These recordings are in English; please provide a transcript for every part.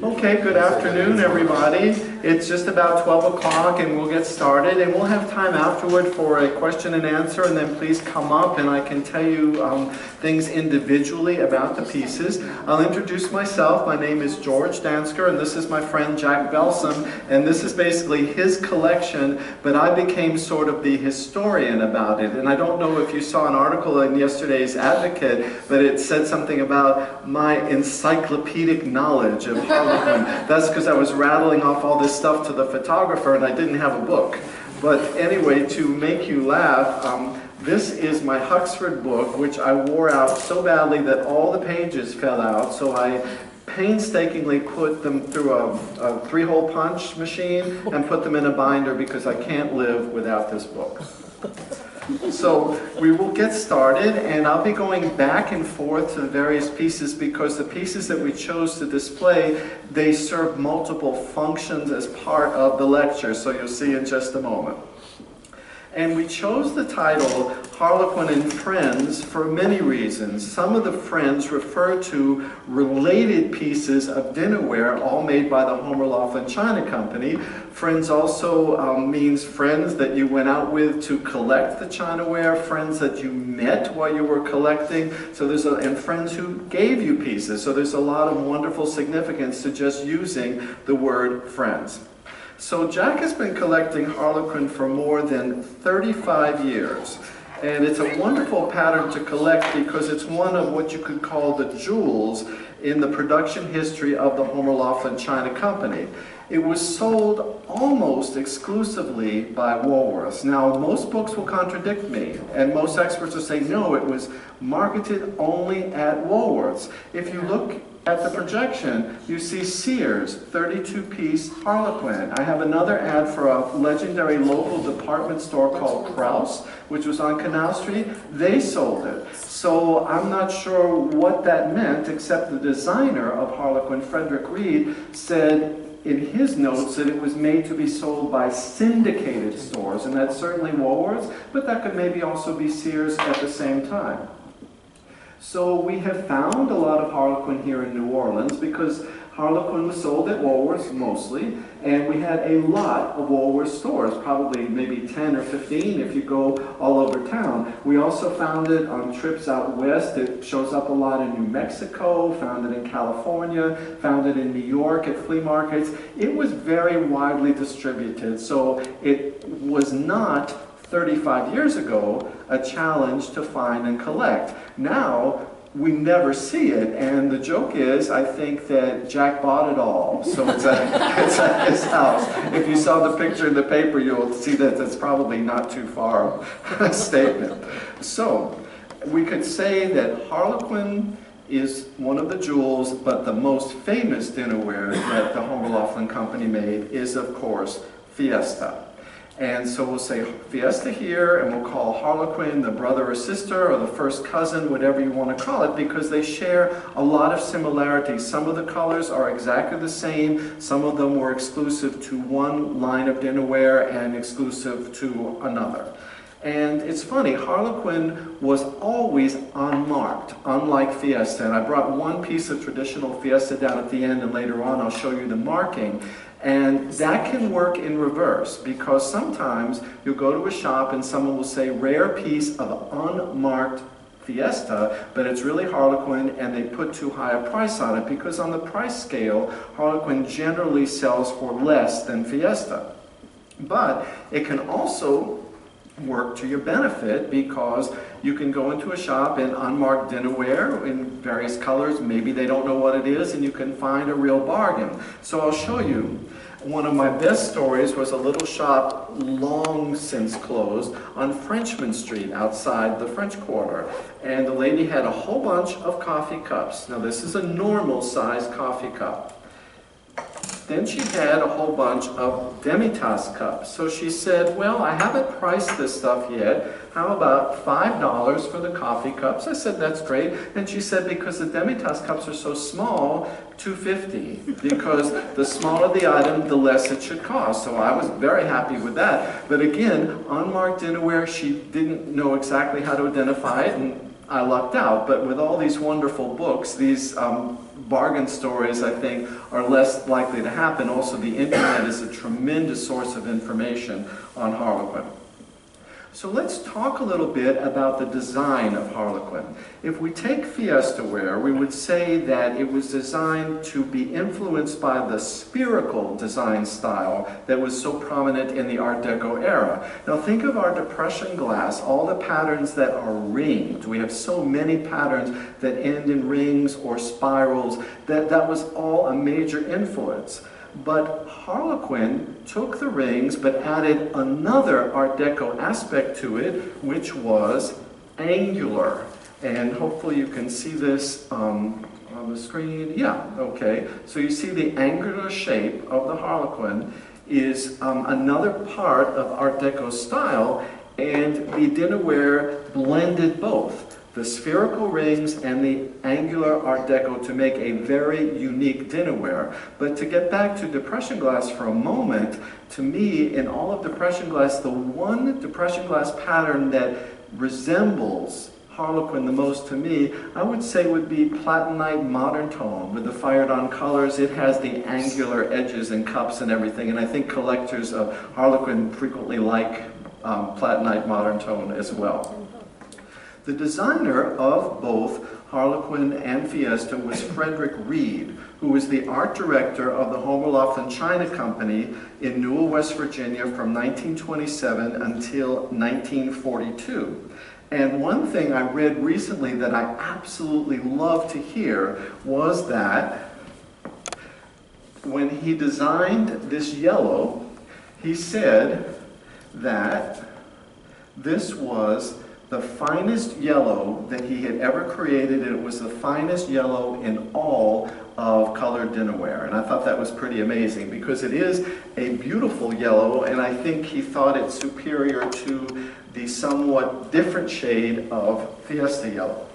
Okay, good afternoon, everybody. It's just about 12 o'clock and we'll get started, and we'll have time afterward for a question and answer, and then please come up and I can tell you things individually about the pieces. I'll introduce myself. My name is George Dansker, and this is my friend Jack Belsom, and this is basically his collection, but I became sort of the historian about it. And I don't know if you saw an article in yesterday's Advocate, but it said something about my encyclopedic knowledge of Harlequin. That's because I was rattling off all this stuff to the photographer and I didn't have a book. But anyway, to make you laugh, this is my Huxford book, which I wore out so badly that all the pages fell out, so I painstakingly put them through a three-hole punch machine and put them in a binder because I can't live without this book. So we will get started, and I'll be going back and forth to the various pieces because the pieces that we chose to display, they serve multiple functions as part of the lecture, so you'll see in just a moment. And we chose the title Harlequin Friends for many reasons. Some of the friends refer to related pieces of dinnerware, all made by the Homer Laughlin China Company. Friends also means friends that you went out with to collect the chinaware, friends that you met while you were collecting, and friends who gave you pieces. So there's a lot of wonderful significance to just using the word friends. So Jack has been collecting Harlequin for more than 35 years. And it's a wonderful pattern to collect because it's one of what you could call the jewels in the production history of the Homer Laughlin China Company. It was sold almost exclusively by Woolworths. Now, most books will contradict me, and most experts will say, no, it was marketed only at Woolworths. If you look at the projection, you see Sears, 32-piece Harlequin. I have another ad for a legendary local department store called Krause, which was on Canal Street. They sold it. So I'm not sure what that meant, except the designer of Harlequin, Frederick Reed, said in his notes that it was made to be sold by syndicated stores, and that's certainly Woolworths, but that could maybe also be Sears at the same time. So we have found a lot of Harlequin here in New Orleans because Harlequin was sold at Woolworths mostly, and we had a lot of Woolworths stores, probably maybe 10 or 15 if you go all over town. We also found it on trips out west. It shows up a lot in New Mexico, found it in California, found it in New York at flea markets. It was very widely distributed, so it was not 35 years ago a challenge to find and collect. Now, we never see it, and the joke is, I think that Jack bought it all, so it's at his house. If you saw the picture in the paper, you'll see that it's probably not too far a statement. So, we could say that Harlequin is one of the jewels, but the most famous dinnerware that the Homer Laughlin Company made is, of course, Fiesta. And so we'll say Fiesta here, and we'll call Harlequin the brother or sister or the first cousin, whatever you want to call it, because they share a lot of similarities. Some of the colors are exactly the same. Some of them were exclusive to one line of dinnerware and exclusive to another. And it's funny, Harlequin was always unmarked, unlike Fiesta. And I brought one piece of traditional Fiesta down at the end, and later on I'll show you the marking. And that can work in reverse, because sometimes you'll go to a shop and someone will say, rare piece of unmarked Fiesta, but it's really Harlequin, and they put too high a price on it, because on the price scale, Harlequin generally sells for less than Fiesta. But it can also work to your benefit, because you can go into a shop in unmarked dinnerware in various colors. Maybe they don't know what it is, and you can find a real bargain. So I'll show you. One of my best stories was a little shop long since closed on Frenchman Street outside the French Quarter. And the lady had a whole bunch of coffee cups. Now this is a normal size coffee cup. Then she had a whole bunch of demi-tasse cups. So she said, well, I haven't priced this stuff yet. How about $5 for the coffee cups? I said, that's great. And she said, because the demi-tasse cups are so small, $2.50. Because the smaller the item, the less it should cost. So I was very happy with that. But again, unmarked dinnerware, she didn't know exactly how to identify it, and I lucked out. But with all these wonderful books, these bargain stories, I think, are less likely to happen. Also, the internet is a tremendous source of information on Harlequin. So let's talk a little bit about the design of Harlequin. If we take Fiesta ware, we would say that it was designed to be influenced by the spherical design style that was so prominent in the Art Deco era. Now think of our Depression glass, all the patterns that are ringed. We have so many patterns that end in rings or spirals. That was all a major influence. But Harlequin took the rings but added another Art Deco aspect to it, which was angular. And hopefully you can see this on the screen. Yeah, okay. So you see the angular shape of the Harlequin is another part of Art Deco style, and the dinnerware blended both the spherical rings and the angular Art Deco to make a very unique dinnerware. But to get back to Depression glass for a moment, to me, in all of Depression glass, the one Depression glass pattern that resembles Harlequin the most to me, I would say would be Platinite Modern Tone with the fired on colors. It has the angular edges and cups and everything, and I think collectors of Harlequin frequently like Platinite Modern Tone as well. The designer of both Harlequin and Fiesta was Frederick Reed, who was the art director of the Homer Laughlin China Company in Newell, West Virginia from 1927 until 1942. And one thing I read recently that I absolutely love to hear was that when he designed this yellow, he said that this was the finest yellow that he had ever created, and it was the finest yellow in all of colored dinnerware. And I thought that was pretty amazing because it is a beautiful yellow, and I think he thought it superior to the somewhat different shade of Fiesta yellow.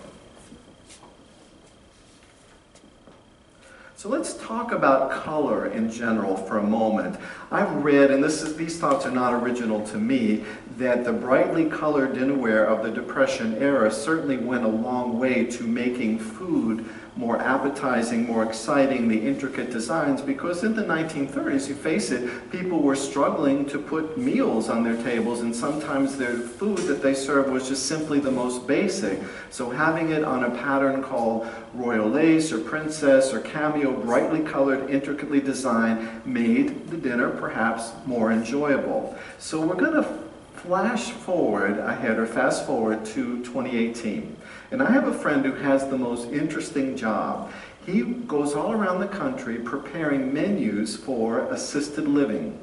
So let's talk about color in general for a moment. I've read, and these thoughts are not original to me, that the brightly colored dinnerware of the Depression era certainly went a long way to making food more appetizing, more exciting, the intricate designs, because in the 1930s, you face it, people were struggling to put meals on their tables, and sometimes their food that they served was just simply the most basic. So having it on a pattern called royal lace or princess or cameo, brightly colored, intricately designed, made the dinner perhaps more enjoyable. So we're going to flash forward ahead, or fast forward to 2018. And I have a friend who has the most interesting job. He goes all around the country preparing menus for assisted living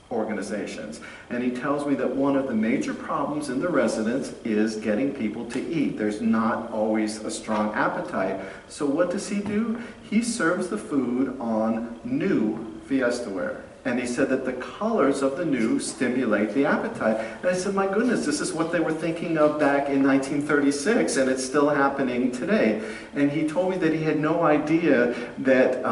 organizations. And he tells me that one of the major problems in the residence is getting people to eat. There's not always a strong appetite. So what does he do? He serves the food on new Fiesta ware. And he said that the colors of the new stimulate the appetite. And I said, my goodness, this is what they were thinking of back in 1936, and it's still happening today. And he told me that he had no idea that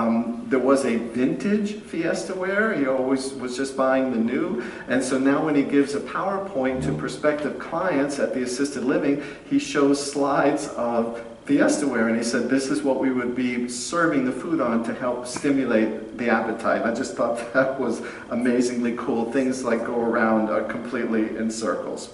there was a vintage Fiesta ware. He always was just buying the new. And so now when he gives a PowerPoint to prospective clients at the assisted living, he shows slides of Fiesta ware, and he said this is what we would be serving the food on to help stimulate the appetite. I just thought that was amazingly cool. Things like go around completely in circles.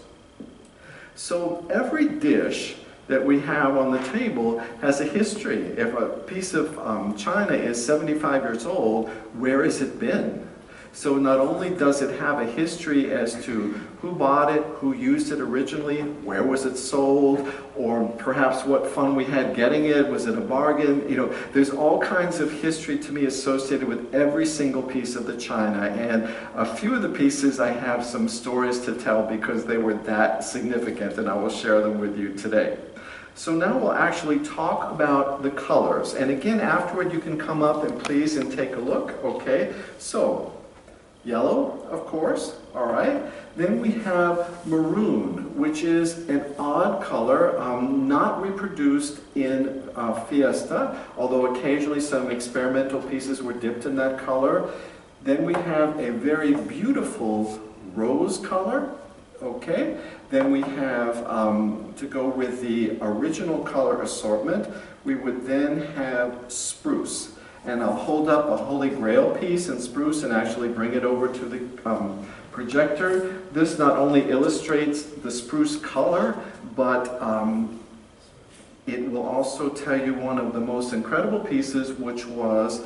So every dish that we have on the table has a history. If a piece of china is 75 years old, where has it been? So not only does it have a history as to who bought it, who used it originally, where was it sold, or perhaps what fun we had getting it, was it a bargain? You know, there's all kinds of history to me associated with every single piece of the china, and a few of the pieces I have some stories to tell because they were that significant, and I will share them with you today. So now we'll actually talk about the colors, and again afterward you can come up and please and take a look, okay? So, yellow, of course, all right. Then we have maroon, which is an odd color, not reproduced in Fiesta, although occasionally some experimental pieces were dipped in that color. Then we have a very beautiful rose color, okay. Then we have, to go with the original color assortment, we would then have spruce. And I'll hold up a Holy Grail piece in spruce and actually bring it over to the projector. This not only illustrates the spruce color, but it will also tell you one of the most incredible pieces, which was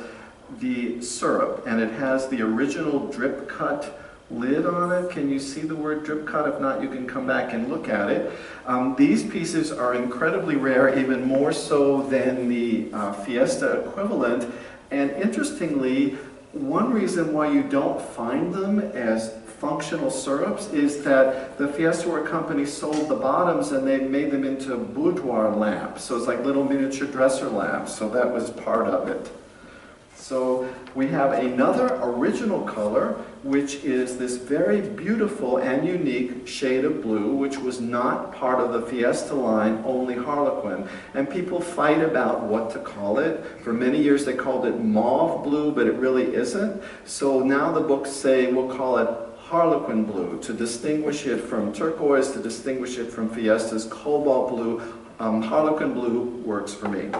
the syrup. And it has the original drip cut lid on it. Can you see the word drip cut? If not, you can come back and look at it. These pieces are incredibly rare, even more so than the Fiesta equivalent. And interestingly, one reason why you don't find them as functional syrups is that the Fiesta Ware Company sold the bottoms and they made them into boudoir lamps. So it's like little miniature dresser lamps. So that was part of it. So we have another original color, which is this very beautiful and unique shade of blue, which was not part of the Fiesta line, only Harlequin. And people fight about what to call it. For many years they called it mauve blue, but it really isn't. So now the books say we'll call it Harlequin blue to distinguish it from turquoise, to distinguish it from Fiesta's cobalt blue. Harlequin blue works for me.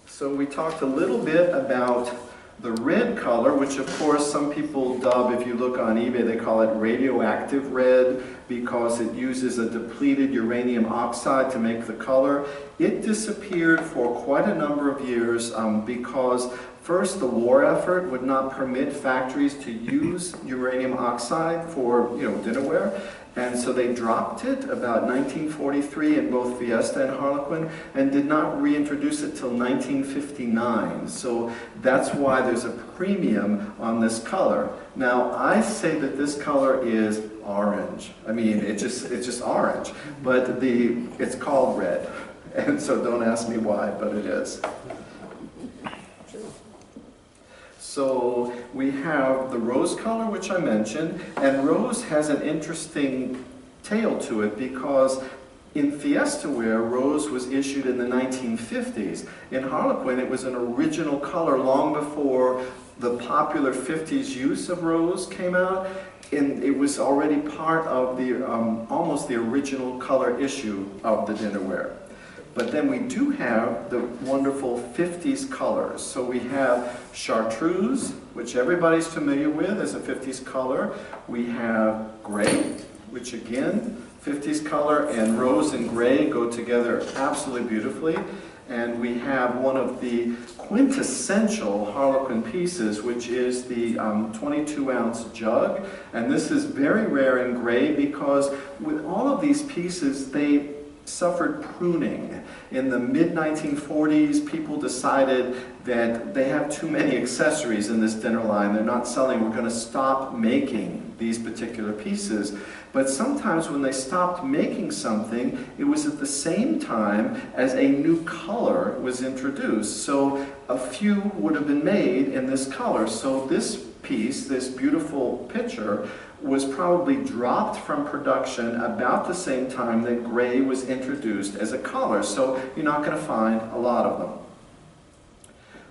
So we talked a little bit about the red color, which of course some people dub, if you look on eBay, they call it radioactive red because it uses a depleted uranium oxide to make the color. It disappeared for quite a number of years because first, the war effort would not permit factories to use uranium oxide for, dinnerware. And so they dropped it about 1943 in both Fiesta and Harlequin and did not reintroduce it till 1959. So that's why there's a premium on this color. Now, I say that this color is orange. I mean, it's just orange, but it's called red. And so don't ask me why, but it is. So we have the rose color, which I mentioned, and rose has an interesting tale to it because in Fiesta Ware, rose was issued in the 1950s. In Harlequin, it was an original color long before the popular 50s use of rose came out, and it was already part of the almost the original color issue of the dinnerware. But then we do have the wonderful 50s colors. So we have chartreuse, which everybody's familiar with as a 50s color. We have gray, which again, 50s color, and rose and gray go together absolutely beautifully. And we have one of the quintessential Harlequin pieces, which is the 22-ounce jug. And this is very rare in gray because with all of these pieces, they suffered pruning. In the mid-1940s, people decided that they have too many accessories in this dinner line. They're not selling. We're going to stop making these particular pieces. But sometimes when they stopped making something, it was at the same time as a new color was introduced. So a few would have been made in this color. So this piece, this beautiful pitcher, was probably dropped from production about the same time that gray was introduced as a color. So you're not going to find a lot of them.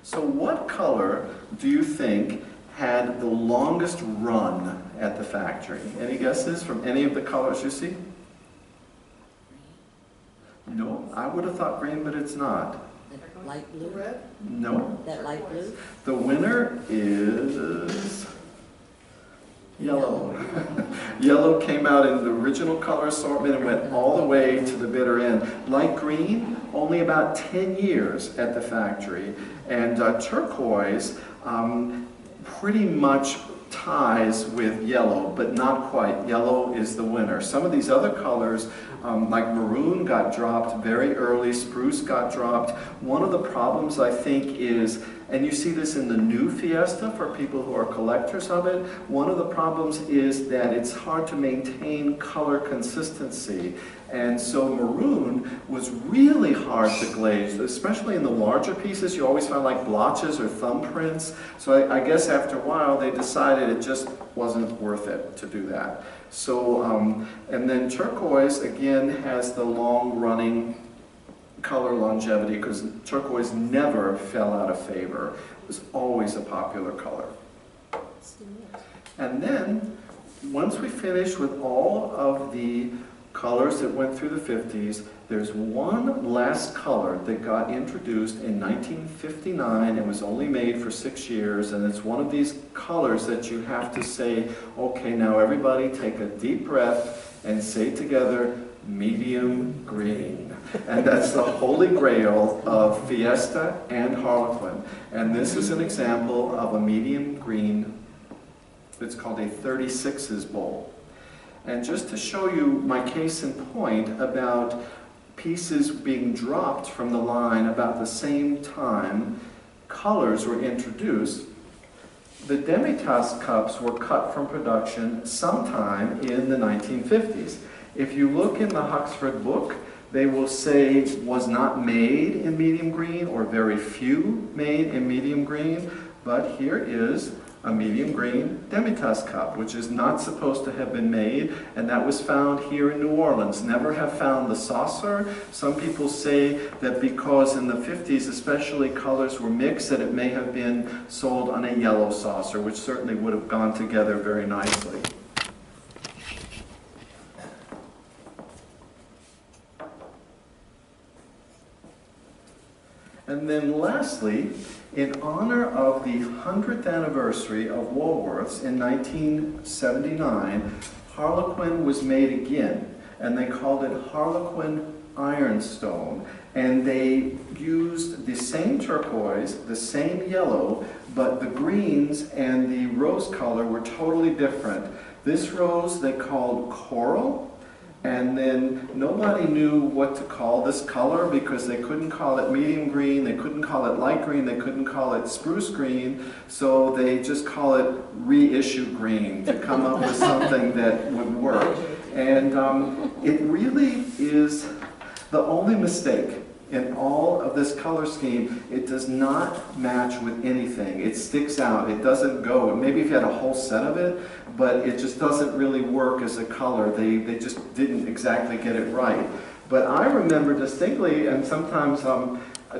So what color do you think had the longest run at the factory? Any guesses from any of the colors you see? No, I would have thought green, but it's not. The light blue? Red? No. That light blue? The winner is yellow. Yellow came out in the original color assortment and went all the way to the bitter end. Light green, only about 10 years at the factory. And turquoise pretty much ties with yellow, but not quite. Yellow is the winner. Some of these other colors, like maroon, got dropped very early. Spruce got dropped. One of the problems, I think, is, and you see this in the new Fiesta for people who are collectors of it, one of the problems is that it's hard to maintain color consistency. And so maroon was really hard to glaze, especially in the larger pieces. You always find like blotches or thumbprints. So I guess after a while they decided it just wasn't worth it to do that. So, and then turquoise again has the long-running color longevity because turquoise never fell out of favor. It was always a popular color. And then once we finish with all of the colors that went through the 50s, there's one last color that got introduced in 1959 and was only made for 6 years, and it's one of these colors that you have to say, okay, now everybody take a deep breath and say together, medium green. And that's the holy grail of Fiesta and Harlequin. And this is an example of a medium green. It's called a 36s bowl. And just to show you my case in point about pieces being dropped from the line about the same time colors were introduced, the demi-tasse cups were cut from production sometime in the 1950s. If you look in the Huxford book, they will say was not made in medium green or very few made in medium green, but here is a medium green demi-tasse cup, which is not supposed to have been made, and that was found here in New Orleans. Never have found the saucer. Some people say that because in the 50s especially colors were mixed, that it may have been sold on a yellow saucer, which certainly would have gone together very nicely. And then lastly, in honor of the 100th anniversary of Woolworth's in 1979, Harlequin was made again, and they called it Harlequin Ironstone. And they used the same turquoise, the same yellow, but the greens and the rose color were totally different. This rose they called coral. And then nobody knew what to call this color because they couldn't call it medium green, they couldn't call it light green, they couldn't call it spruce green, so they just call it reissue green to come up with something that would work. And it really is the only mistake in all of this color scheme. It does not match with anything. It sticks out. It doesn't go. Maybe if you had a whole set of it, but it just doesn't really work as a color. They just didn't exactly get it right. But I remember distinctly, and sometimes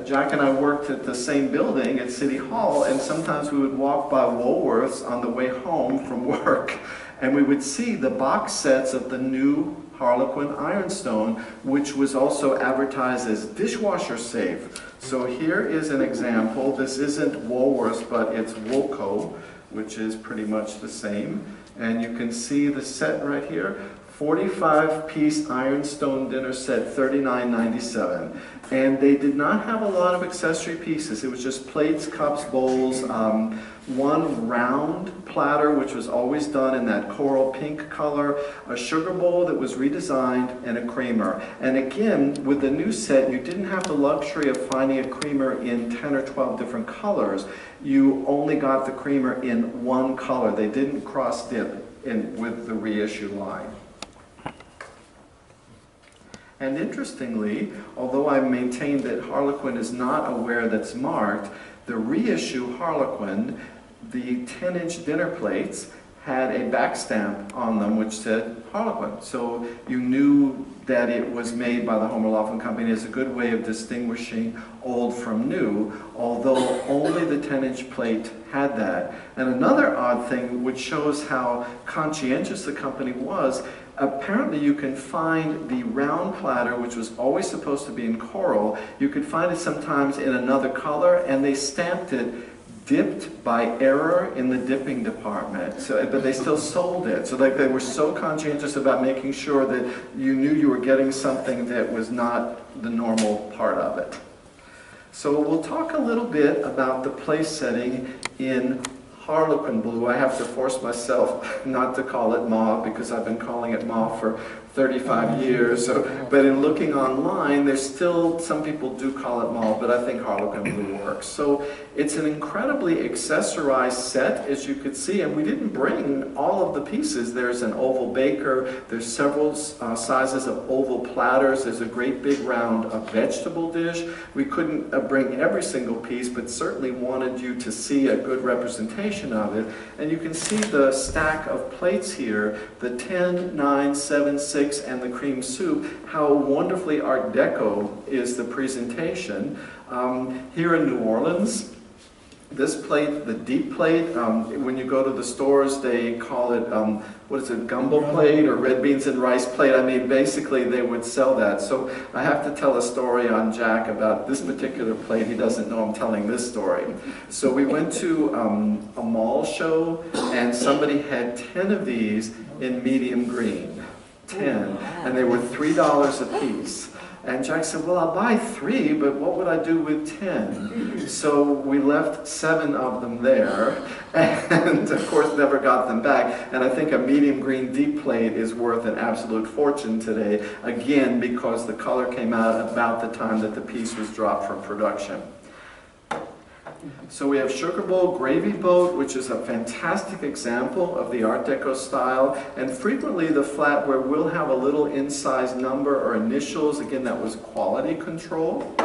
Jack and I worked at the same building at City Hall, and sometimes we would walk by Woolworth's on the way home from work, and we would see the box sets of the new Harlequin Ironstone, which was also advertised as dishwasher safe. So here is an example. This isn't Woolworth's, but it's Woolco, which is pretty much the same. And you can see the set right here. 45-piece Ironstone dinner set, $39.97. And they did not have a lot of accessory pieces. It was just plates, cups, bowls, one round platter, which was always done in that coral pink color, a sugar bowl that was redesigned, and a creamer. And again, with the new set, you didn't have the luxury of finding a creamer in 10 or 12 different colors. You only got the creamer in one color. They didn't cross-dip with the reissue line. And interestingly, although I maintain that Harlequin is not aware that's marked, the reissue Harlequin, the 10-inch dinner plates, had a back stamp on them which said Harlequin. So you knew that it was made by the Homer Laughlin Company as a good way of distinguishing old from new, although only the 10-inch plate had that. And another odd thing which shows how conscientious the company was, apparently you can find the round platter, which was always supposed to be in coral, you could find it sometimes in another color, and they stamped it dipped by error in the dipping department. So, but they still sold it. So like they were so conscientious about making sure that you knew you were getting something that was not the normal part of it. So we'll talk a little bit about the place setting in Harlequin blue. I have to force myself not to call it mauve because I've been calling it mauve for 35 years. So, but in looking online, there's still, some people do call it mauve, but I think Harlequin blue works. So it's an incredibly accessorized set, as you could see, and we didn't bring all of the pieces. There's an oval baker, there's several sizes of oval platters, there's a great big round vegetable dish. We couldn't bring every single piece, but certainly wanted you to see a good representation of it. And you can see the stack of plates here, the 10, 9, 7, 6, and the cream soup, how wonderfully Art Deco is the presentation. Here in New Orleans, This plate, the deep plate, when you go to the stores, they call it, what is it, gumbo plate or red beans and rice plate. I mean, basically they would sell that. So I have to tell a story on Jack about this particular plate. He doesn't know I'm telling this story. So we went to a mall show, and somebody had 10 of these in medium green. 10. And they were $3 a piece. And Jack said, well, I'll buy 3, but what would I do with 10? So we left 7 of them there, and of course never got them back. And I think a medium green deep plate is worth an absolute fortune today, again, because the color came out about the time that the piece was dropped from production. So we have Sugar Bowl Gravy Boat, which is a fantastic example of the Art Deco style, and frequently the flatware will have a little incised number or initials. Again, that was quality control.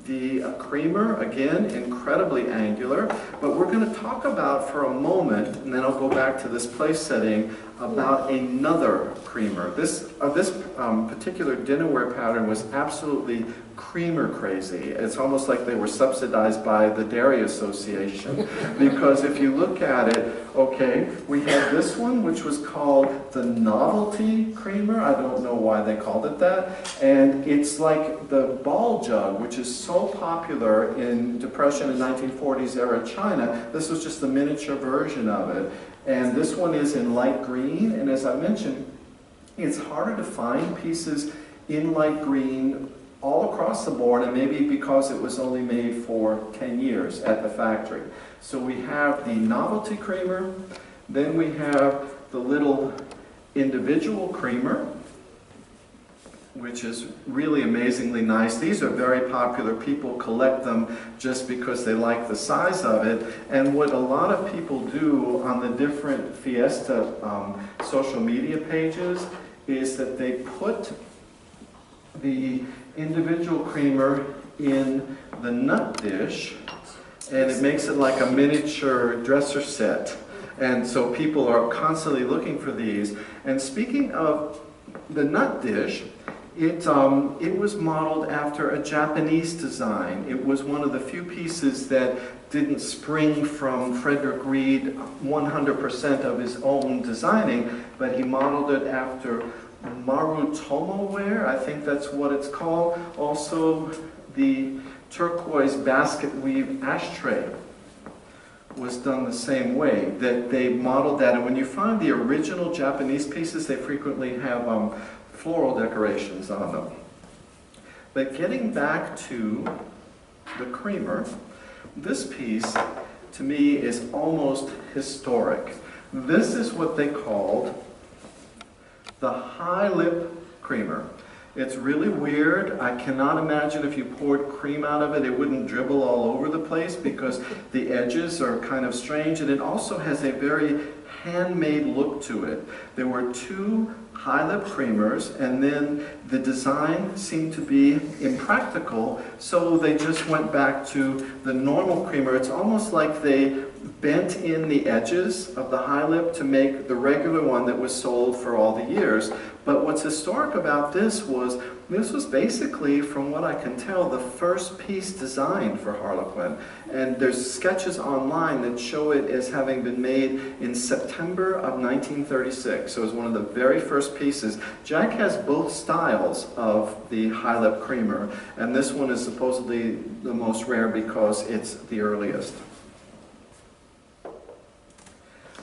The creamer, again, incredibly angular, but we're going to talk about for a moment, and then I'll go back to this place setting, about another creamer. This particular dinnerware pattern was absolutely creamer crazy. It's almost like they were subsidized by the Dairy Association, because if you look at it, okay, we have this one, which was called the Novelty Creamer. I don't know why they called it that. And it's like the ball jug, which is so popular in Depression and 1940s era China. This was just the miniature version of it. And this one is in light green, and as I mentioned, it's harder to find pieces in light green all across the board, and maybe because it was only made for 10 years at the factory. So we have the Novelty Creamer, then we have the little individual creamer, which is really amazingly nice. These are very popular. People collect them just because they like the size of it. And what a lot of people do on the different Fiesta social media pages is that they put the individual creamer in the nut dish, and it makes it like a miniature dresser set. And so people are constantly looking for these. And speaking of the nut dish, it was modeled after a Japanese design. It was one of the few pieces that didn't spring from Frederick Reed 100% of his own designing, but he modeled it after Marutomo ware, I think that's what it's called. Also, the turquoise basket weave ashtray was done the same way, that they modeled that. And when you find the original Japanese pieces, they frequently have floral decorations on them. But getting back to the creamer, this piece to me is almost historic. This is what they called the high lip creamer. It's really weird. I cannot imagine if you poured cream out of it, it wouldn't dribble all over the place because the edges are kind of strange, and it also has a very handmade look to it. There were 2 high lip creamers, and then the design seemed to be impractical, so they just went back to the normal creamer. It's almost like they bent in the edges of the high lip to make the regular one that was sold for all the years. But what's historic about this was basically, from what I can tell, the first piece designed for Harlequin. And there's sketches online that show it as having been made in September of 1936. So it was one of the very first pieces. Jack has both styles of the high lip creamer, and this one is supposedly the most rare because it's the earliest.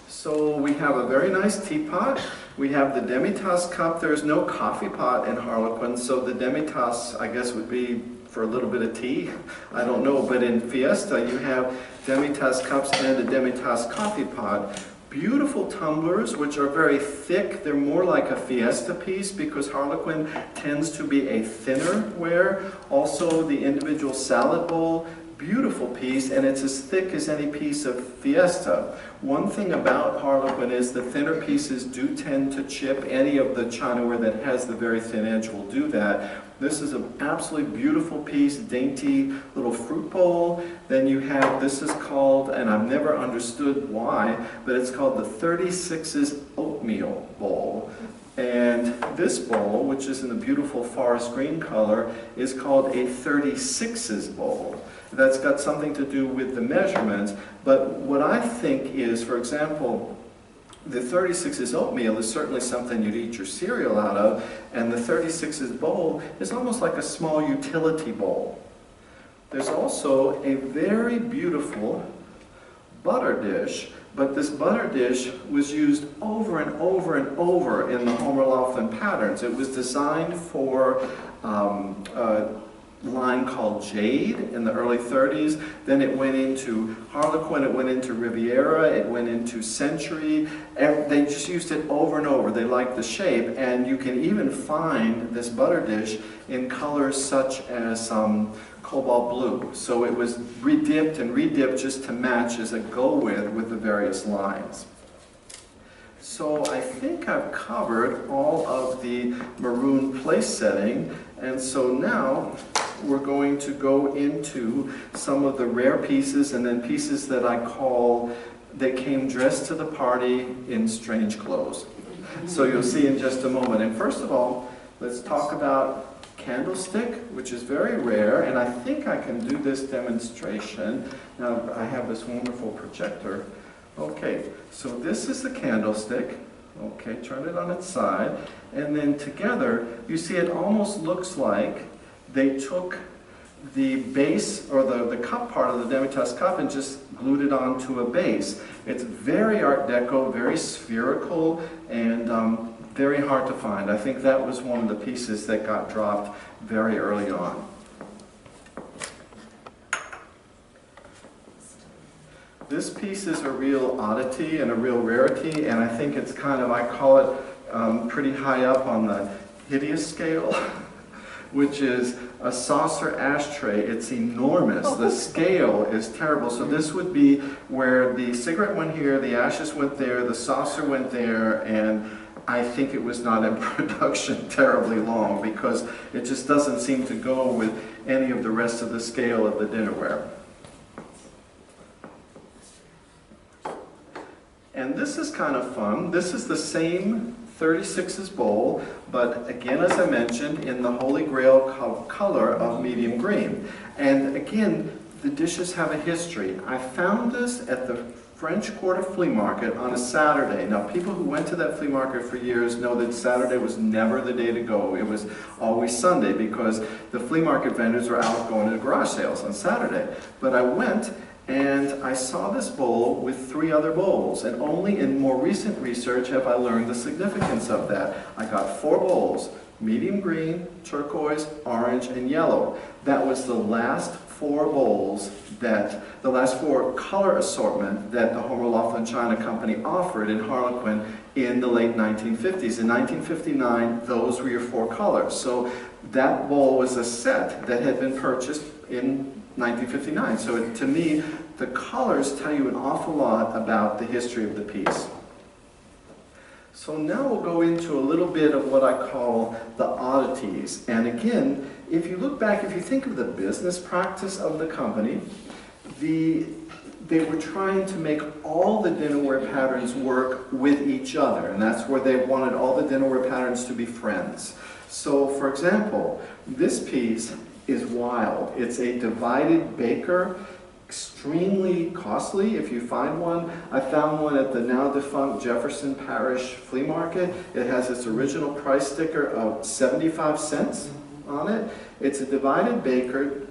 So we have a very nice teapot. We have the demi-tasse cup. There's no coffee pot in Harlequin, so the demi-tasse, I guess, would be for a little bit of tea. I don't know, but in Fiesta you have demi-tasse cups and a demi-tasse coffee pot. Beautiful tumblers, which are very thick. They're more like a Fiesta piece because Harlequin tends to be a thinner ware. Also, the individual salad bowl, beautiful piece, and it's as thick as any piece of Fiesta. One thing about Harlequin is the thinner pieces do tend to chip. Any of the chinaware that has the very thin edge will do that. This is an absolutely beautiful piece, dainty little fruit bowl. Then you have, this is called, and I've never understood why, but it's called the 36's Oatmeal Bowl. And this bowl, which is in a beautiful forest green color, is called a 36's bowl. That's got something to do with the measurements, but what I think is, for example, the 36's oatmeal is certainly something you'd eat your cereal out of, and the 36's bowl is almost like a small utility bowl. There's also a very beautiful butter dish, but this butter dish was used over and over and over in the Homer Laughlin patterns. It was designed for a line called Jade in the early 30s. Then it went into Harlequin, it went into Riviera, it went into Century. They just used it over and over. They liked the shape, and you can even find this butter dish in colors such as cobalt blue. So it was redipped and redipped just to match as a go-with the various lines. So I think I've covered all of the maroon place setting, and so now we're going to go into some of the rare pieces, and then pieces that I call, they came dressed to the party in strange clothes. So you'll see in just a moment. And first of all, let's talk about Candlestick, which is very rare, and I think I can do this demonstration. Now I have this wonderful projector. Okay, so this is the Candlestick. Okay, turn it on its side, and then together, you see it almost looks like they took the base, or the cup part of the Demi-Tasse cup, and just glued it onto a base. It's very Art Deco, very spherical, and very hard to find. I think that was one of the pieces that got dropped very early on. This piece is a real oddity and a real rarity, and I think it's kind of, I call it pretty high up on the hideous scale, which is a saucer ashtray. It's enormous. The scale is terrible. So this would be where the cigarette went here, the ashes went there, the saucer went there, and I think it was not in production terribly long, because it just doesn't seem to go with any of the rest of the scale of the dinnerware. And this is kind of fun. This is the same 36's bowl, but again, as I mentioned, in the Holy Grail color of medium green. And again, the dishes have a history. I found this at the French Quarter Flea Market on a Saturday. Now, people who went to that flea market for years know that Saturday was never the day to go. It was always Sunday, because the flea market vendors were out going to garage sales on Saturday. But I went, and I saw this bowl with 3 other bowls, and only in more recent research have I learned the significance of that. I got 4 bowls, medium green, turquoise, orange, and yellow. That was the last 4 bowls that, the last 4 color assortment that the Homer Laughlin China Company offered in Harlequin in the late 1950s. In 1959, those were your 4 colors. So that bowl was a set that had been purchased in 1959. So to me, the colors tell you an awful lot about the history of the piece. So now we'll go into a little bit of what I call the oddities. And again, if you look back, if you think of the business practice of the company, they were trying to make all the dinnerware patterns work with each other. And that's where they wanted all the dinnerware patterns to be friends. So for example, this piece is wild. It's a divided baker, extremely costly if you find one. I found one at the now defunct Jefferson Parish Flea Market. It has its original price sticker of 75 cents on it. It's a divided baker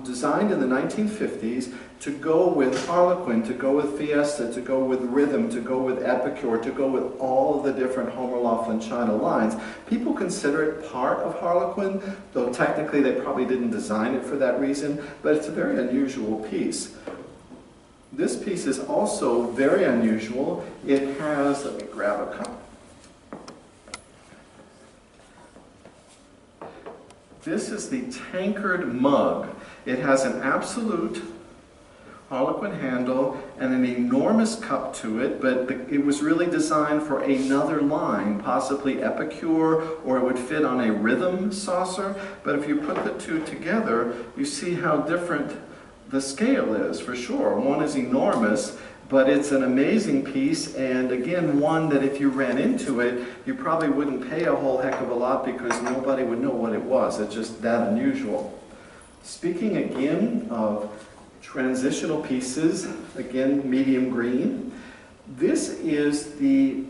designed in the 1950s to go with Harlequin, to go with Fiesta, to go with Rhythm, to go with Epicure, to go with all of the different Homer Laughlin China lines. People consider it part of Harlequin, though technically they probably didn't design it for that reason, but it's a very unusual piece. This piece is also very unusual. It has, let me grab a cup. This is the tankard mug. It has an absolute Harlequin handle and an enormous cup to it, but it was really designed for another line, possibly Epicure, or it would fit on a Rhythm saucer. But if you put the 2 together, you see how different the scale is, for sure. One is enormous. But it's an amazing piece, and again, one that if you ran into it, you probably wouldn't pay a whole heck of a lot because nobody would know what it was. It's just that unusual. Speaking again of transitional pieces, again, medium green. This is the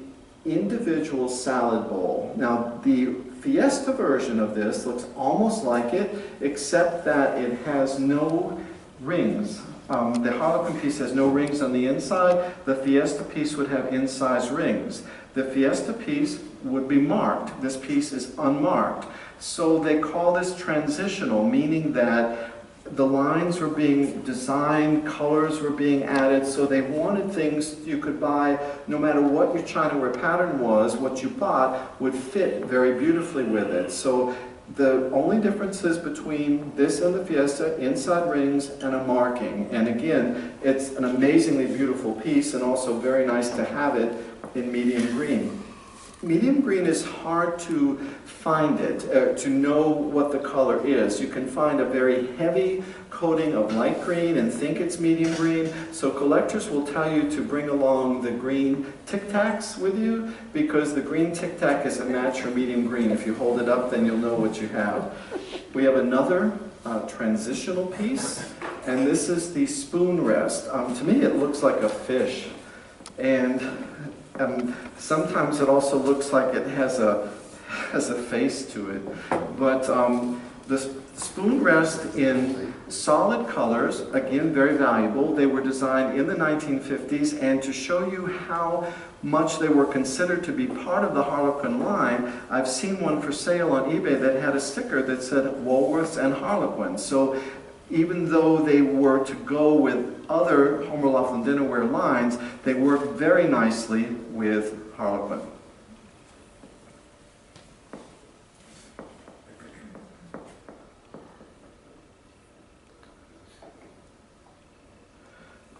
individual salad bowl. Now, the Fiesta version of this looks almost like it, except that it has no rings. The Harlequin piece has no rings on the inside. The Fiesta piece would have inside rings. The Fiesta piece would be marked. This piece is unmarked. So they call this transitional, meaning that the lines were being designed, colors were being added, so they wanted things you could buy, no matter what your China ware pattern was, what you bought would fit very beautifully with it. So the only differences between this and the Fiesta, inside rings and a marking. And again, it's an amazingly beautiful piece and also very nice to have it in medium green. Medium green is hard to find it, to know what the color is. You can find a very heavy coating of light green and think it's medium green. So collectors will tell you to bring along the green Tic Tacs with you because the green Tic Tac is a match for medium green. If you hold it up, then you'll know what you have. We have another transitional piece, and this is the spoon rest. To me, it looks like a fish. And sometimes it also looks like it has a face to it. But the spoon rest in solid colors, again very valuable. They were designed in the 1950s, and to show you how much they were considered to be part of the Harlequin line, I've seen one for sale on eBay that had a sticker that said Woolworths and Harlequin. So even though they were to go with other Homer Laughlin dinnerware lines, they work very nicely with Harlequin.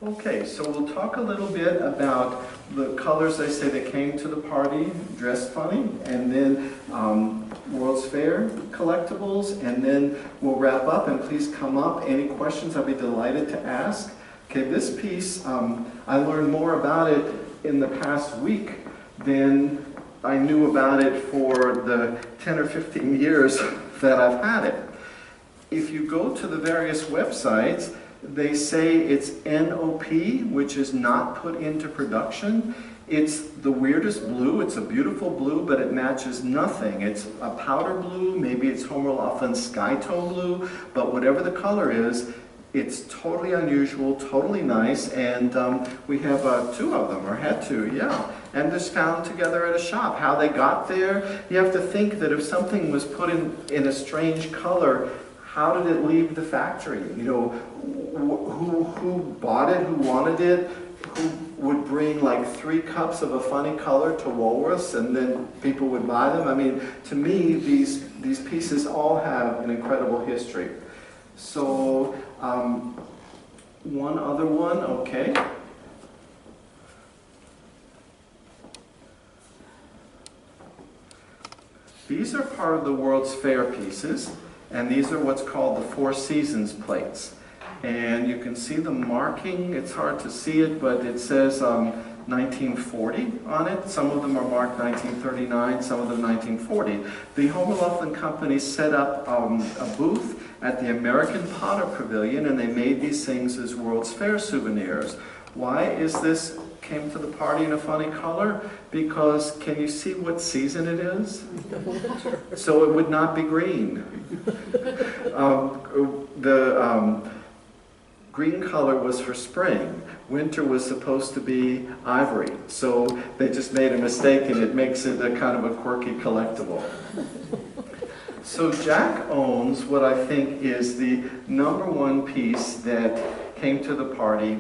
Okay, so we'll talk a little bit about the colors they say that came to the party, dressed funny, and then World's Fair collectibles, and then we'll wrap up, and please come up. Any questions, I'll be delighted to ask. Okay, this piece, I learned more about it in the past week than I knew about it for the 10 or 15 years that I've had it. If you go to the various websites, they say it's NOP, which is not put into production. It's the weirdest blue. It's a beautiful blue, but it matches nothing. It's a powder blue, maybe it's Homer Laughlin sky tone blue, but whatever the color is, it's totally unusual, totally nice, and we have two of them, or had two, yeah. And just found together at a shop. How they got there, you have to think that if something was put in a strange color, how did it leave the factory? You know, who bought it, who wanted it, who would bring like 3 cups of a funny color to Woolworths and then people would buy them? I mean, to me, these pieces all have an incredible history. So, one other one, okay. These are part of the World's Fair pieces. And these are what's called the Four Seasons plates. And you can see the marking. It's hard to see it, but it says 1940 on it. Some of them are marked 1939, some of them 1940. The Homer Laughlin Company set up a booth at the American Potter Pavilion, and they made these things as World's Fair souvenirs. Why is this came to the party in a funny color? Because can you see what season it is? So it would not be green. Green color was for spring. Winter was supposed to be ivory. So they just made a mistake and it makes it a kind of a quirky collectible. So Jack owns what I think is the #1 piece that came to the party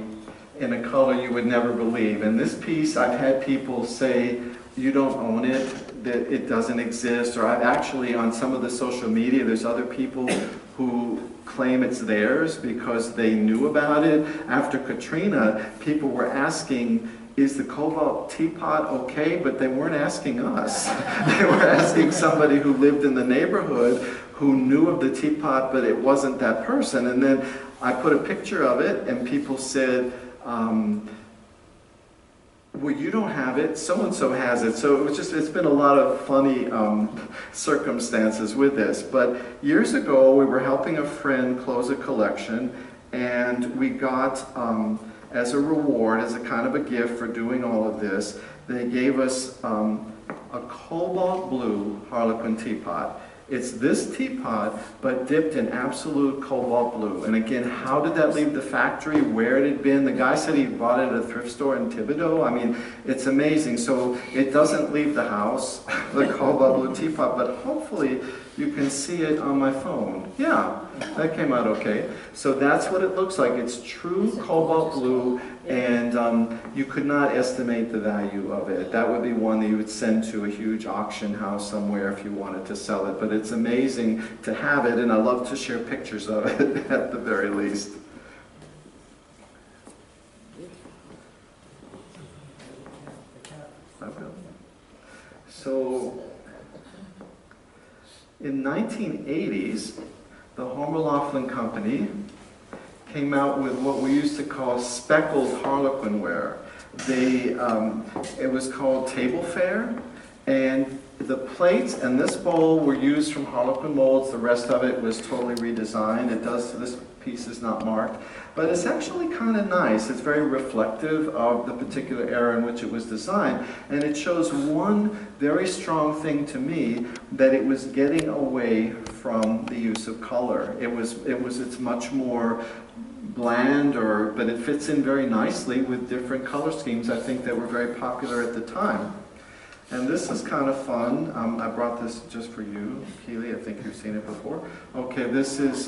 in a color you would never believe. And this piece, I've had people say, you don't own it, that it doesn't exist, or I've actually, on some of the social media, there's other people who claim it's theirs because they knew about it. After Katrina, people were asking, is the cobalt teapot okay? But they weren't asking us. They were asking somebody who lived in the neighborhood who knew of the teapot, but it wasn't that person. And then I put a picture of it, and people said, well, you don't have it, so-and-so has it. So it's been a lot of funny circumstances with this. But years ago, we were helping a friend close a collection, and we got, as a reward, as a kind of a gift for doing all of this, they gave us a cobalt blue Harlequin teapot. It's this teapot, but dipped in absolute cobalt blue. And again, how did that leave the factory? Where it had been? The guy said he bought it at a thrift store in Thibodeau. I mean, it's amazing. So it doesn't leave the house, the cobalt blue teapot, but hopefully you can see it on my phone. Yeah, that came out okay. So that's what it looks like. It's true cobalt blue, and you could not estimate the value of it. That would be one that you would send to a huge auction house somewhere if you wanted to sell it. But it's amazing to have it, and I love to share pictures of it at the very least. So, in 1980s, the Homer Laughlin Company came out with what we used to call speckled Harlequin ware. It was called table fare, and the plates and this bowl were used from Harlequin molds. The rest of it was totally redesigned. This piece is not marked, but it's actually kind of nice. It's very reflective of the particular era in which it was designed, and it shows one very strong thing to me, that it was getting away from the use of color. It's much more bland, but it fits in very nicely with different color schemes, I think, that were very popular at the time. And this is kind of fun. I brought this just for you, Keely. I think you've seen it before. Okay, this is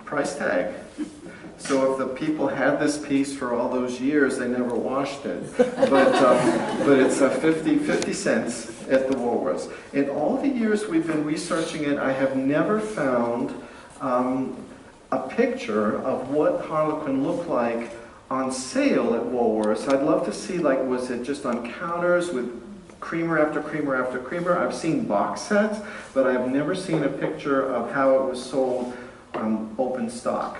price tag. So if the people had this piece for all those years, they never washed it. But it's 50 cents at the Woolworths. In all the years we've been researching it, I have never found a picture of what Harlequin looked like on sale at Woolworths. I'd love to see, like, was it just on counters with creamer after creamer after creamer? I've seen box sets, but I've never seen a picture of how it was sold open stock.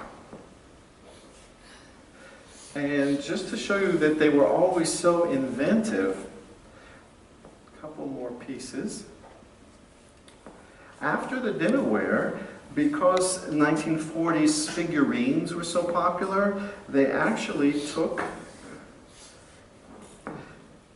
And just to show you that they were always so inventive, a couple more pieces. After the dinnerware, because 1940s figurines were so popular, they actually took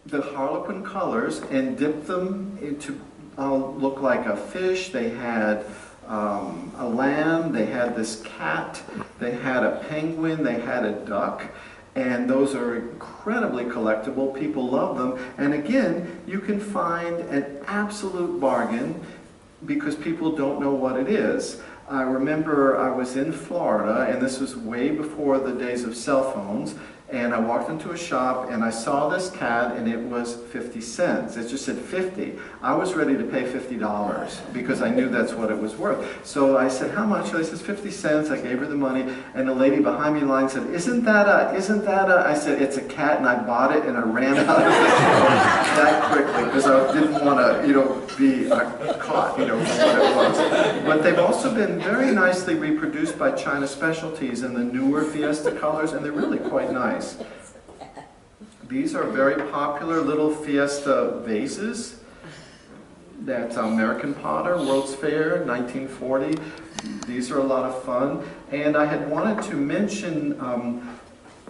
the Harlequin colors and dipped them into look like a fish. They had a lamb, they had this cat, they had a penguin, they had a duck, and those are incredibly collectible. People love them, and again, you can find an absolute bargain because people don't know what it is. I remember I was in Florida, and this was way before the days of cell phones, and I walked into a shop and I saw this cat, and it was 50 cents. It just said 50. I was ready to pay $50 because I knew that's what it was worth. So I said, how much? She says 50 cents. I gave her the money, and the lady behind me in line said, isn't that a, I said, it's a cat, and I bought it, and I ran out of the store that quickly because I didn't want to, be caught, for what it was. But they've also been very nicely reproduced by China Specialties in the newer Fiesta colors, and they're really quite nice. These are very popular little Fiesta vases. That's American Potter, World's Fair, 1940. These are a lot of fun. And I had wanted to mention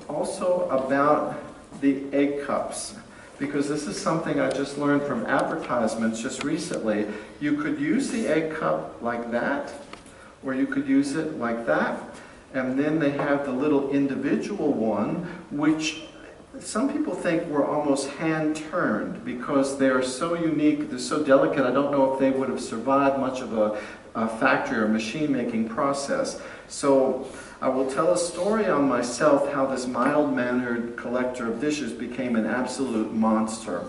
also about the egg cups, because this is something I just learned from advertisements just recently. You could use the egg cup like that, or you could use it like that. And then they have the little individual one, which some people think were almost hand-turned because they're so unique, they're so delicate. I don't know if they would have survived much of a factory or machine-making process. So I will tell a story on myself how this mild-mannered collector of dishes became an absolute monster.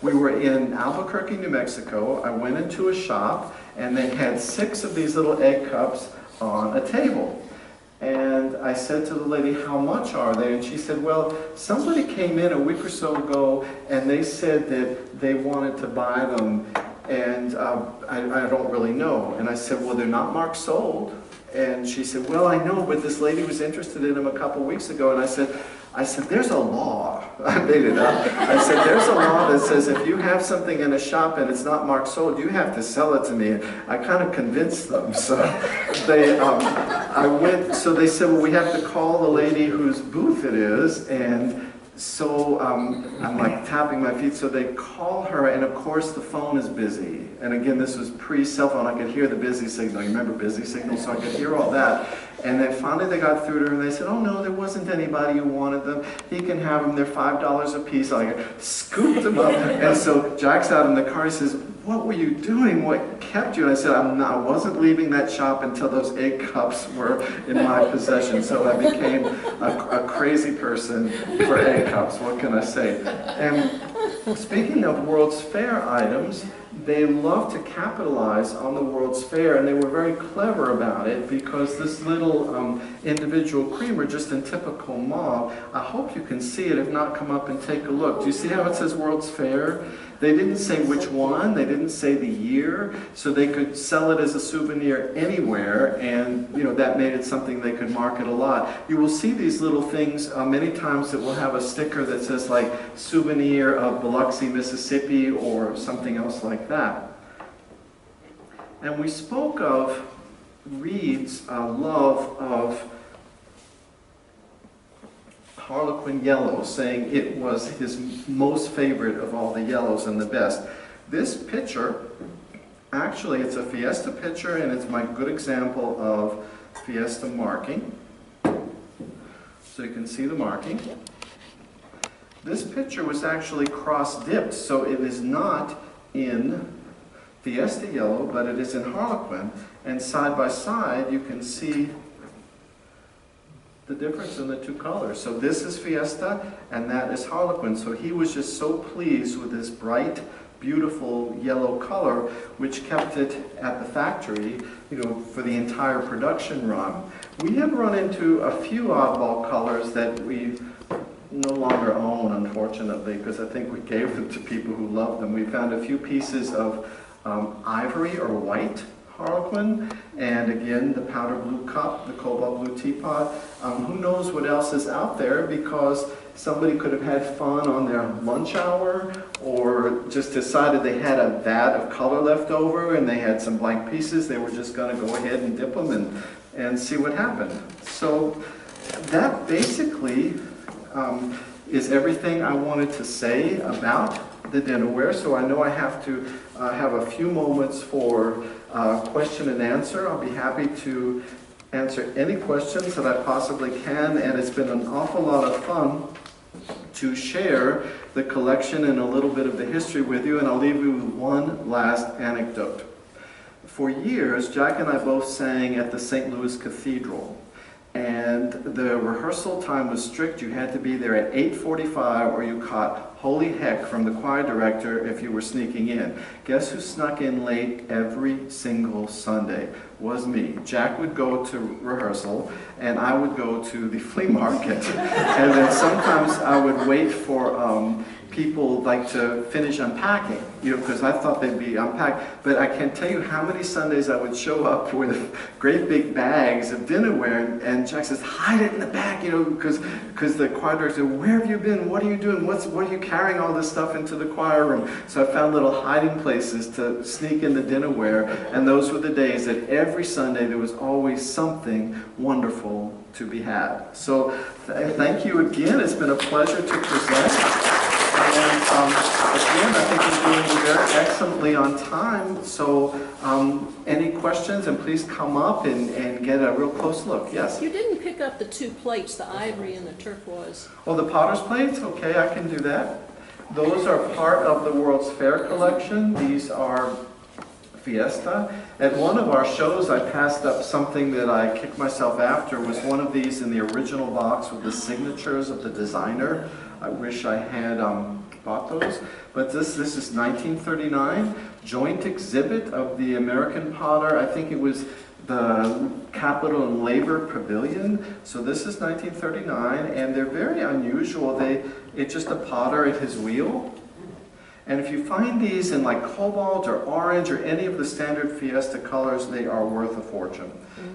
We were in Albuquerque, New Mexico. I went into a shop, and they had 6 of these little egg cups on a table. And I said to the lady, how much are they? And she said, well, somebody came in a week or so ago, and they said that they wanted to buy them, and I don't really know. And I said, well, they're not marked sold. And she said, well, I know, but this lady was interested in them a couple weeks ago. And I said, there's a law I made it up. I said, there's a law that says if you have something in a shop and it's not marked sold, you have to sell it to me. And I kind of convinced them. So they said, well, we have to call the lady whose booth it is. And so I'm like tapping my feet. So they call her, and of course the phone is busy. And again, this was pre-cell phone. I could hear the busy signal. You remember busy signal? So I could hear all that. And then finally they got through to her and they said, oh no, there wasn't anybody who wanted them. He can have them, they're $5 a piece. I scooped them up. And so Jack's out in the car, he says, what were you doing? What kept you? And I said, I wasn't leaving that shop until those egg cups were in my possession. So I became a crazy person for egg cups. What can I say? And speaking of World's Fair items, they love to capitalize on the World's Fair, and they were very clever about it because this little individual creamer, just in typical mauve, I hope you can see it. If not, come up and take a look. Do you see how it says World's Fair? They didn't say which one, they didn't say the year, so they could sell it as a souvenir anywhere, and that made it something they could market a lot. You will see these little things many times that will have a sticker that says like souvenir of Biloxi, Mississippi, or something else like that. And we spoke of Reed's love of Harlequin yellow, saying it was his most favorite of all the yellows and the best. This pitcher, actually it's a Fiesta pitcher, and it's my good example of Fiesta marking. So you can see the marking. This pitcher was actually cross-dipped, so it is not in Fiesta yellow, but it is in Harlequin. And side by side, you can see the difference in the two colors. So this is Fiesta, and that is Harlequin. So he was just so pleased with this bright, beautiful yellow color, which kept it at the factory, for the entire production run. We have run into a few oddball colors that we no longer own, unfortunately, because I think we gave them to people who loved them. We found a few pieces of ivory or white Harlequin, and again the powder blue cup, the cobalt blue teapot. Who knows what else is out there, because somebody could have had fun on their lunch hour, or just decided they had a vat of color left over and they had some blank pieces. They were just going to go ahead and dip them and see what happened. So that basically is everything I wanted to say about the dinnerware. So I know I have to have a few moments for question and answer. I'll be happy to answer any questions that I possibly can, and it's been an awful lot of fun to share the collection and a little bit of the history with you, and I'll leave you with one last anecdote. For years, Jack and I both sang at the St. Louis Cathedral, and the rehearsal time was strict. You had to be there at 8:45 or you caught holy heck from the choir director if you were sneaking in. Guess who snuck in late every single Sunday? Was me. Jack would go to rehearsal and I would go to the flea market. And then sometimes I would wait for people like to finish unpacking, because I thought they'd be unpacked. But I can't tell you how many Sundays I would show up with great big bags of dinnerware, and Jack says, hide it in the back, because the choir director said, where have you been? What are you doing? What are you carrying all this stuff into the choir room? So I found little hiding places to sneak in the dinnerware, and those were the days that every Sunday there was always something wonderful to be had. So thank you again. It's been a pleasure to present. And again, I think we're doing very excellently on time. So any questions, and please come up and get a real close look. Yes? You didn't pick up the two plates, the ivory and the turquoise. Oh, the potter's plates? Okay, I can do that. Those are part of the World's Fair collection. These are Fiesta. At one of our shows, I passed up something that I kicked myself after. Was one of these in the original box with the signatures of the designer. I wish I had bought those. But this is 1939, joint exhibit of the American potter. I think it was the Capitol and Labor Pavilion. So this is 1939, and they're very unusual. It's just a potter at his wheel. And if you find these in like cobalt or orange or any of the standard Fiesta colors, they are worth a fortune.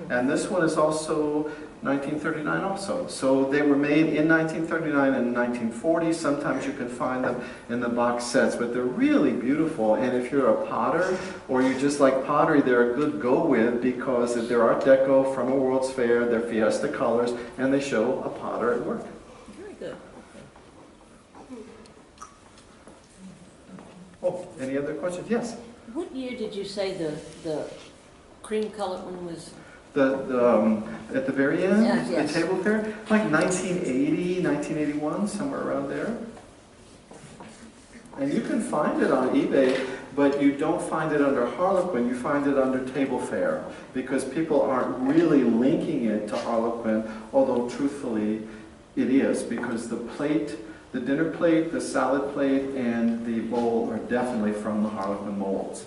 And this one is also 1939 also. So they were made in 1939 and 1940. Sometimes you can find them in the box sets, but they're really beautiful. And if you're a potter or you just like pottery, they're a good go with because they're Art Deco from a World's Fair, they're Fiesta colors, and they show a potter at work. Very good. Oh, any other questions? Yes? What year did you say the cream colored one was? At the very end, Yes. the table fair, like 1980, 1981, somewhere around there. And you can find it on eBay, but you don't find it under Harlequin, you find it under table fare, because people aren't really linking it to Harlequin, although truthfully it is, because the plate, the dinner plate, the salad plate, and the bowl are definitely from the Harlequin molds.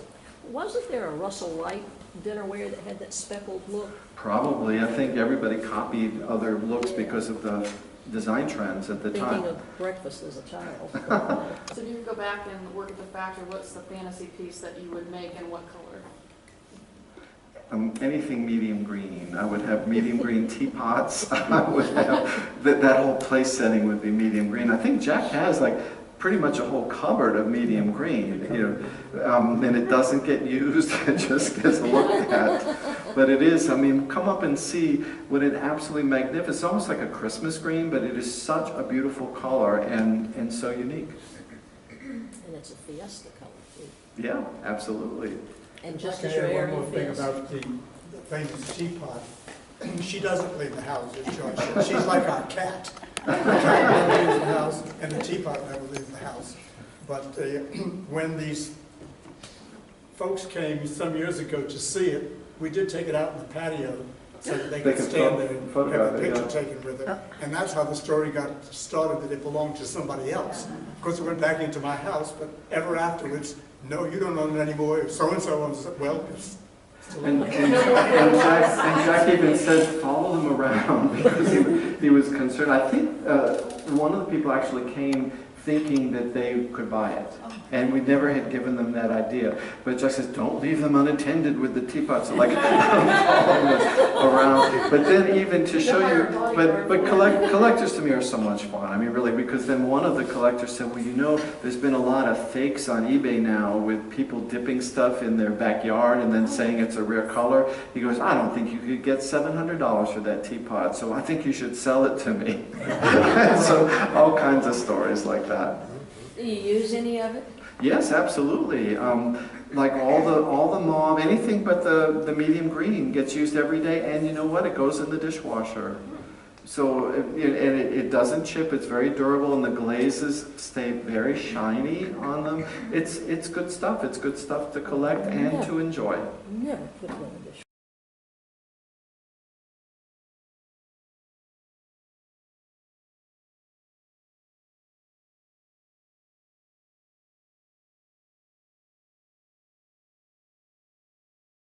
Wasn't there a Russell Light dinnerware that had that speckled look? Probably. I think everybody copied other looks because of the design trends at the time. Thinking of breakfast as a child. So if you could go back and work at the factory, what's the fantasy piece that you would make and what color? Anything medium green. I would have medium green teapots. I would have, that whole place setting would be medium green. I think Jack has like pretty much a whole cupboard of medium green, you know, and it doesn't get used, it just gets looked at. But it is, I mean, come up and see what an absolutely magnificent, it's almost like a Christmas green, but it is such a beautiful color and so unique. And it's a Fiesta color too. Yeah, absolutely. And just Can as I your add air one more thing feels. about the famous teapot? She doesn't leave the house, as George said. She's like our cat. The cat never leaves the house, and the teapot never leaves the house. But when these folks came some years ago to see it, we did take it out in the patio so that they could stand there and have a picture taken with it. And that's how the story got started, that it belonged to somebody else. Of course, it went back into my house, but ever afterwards, no, you don't own it anymore. So-and-so owns it. Well, it's still And Jack even said, follow them around because he was concerned. I think one of the people actually came thinking that they could buy it. And we never had given them that idea. But Jack says, don't leave them unattended with the teapots. So like, around. But then even to show you, but collectors to me are so much fun. I mean, really, because then one of the collectors said, well, you know, there's been a lot of fakes on eBay now with people dipping stuff in their backyard and then saying it's a rare color. He goes, I don't think you could get $700 for that teapot, so I think you should sell it to me. So all kinds of stories like that. Do you use any of it? Yes, absolutely. Like all the mauve, anything but the medium green gets used every day, and you know what? It goes in the dishwasher. So it doesn't chip. It's very durable, and the glazes stay very shiny on them. It's good stuff. It's good stuff to collect and to enjoy. Never put it in the dishwasher.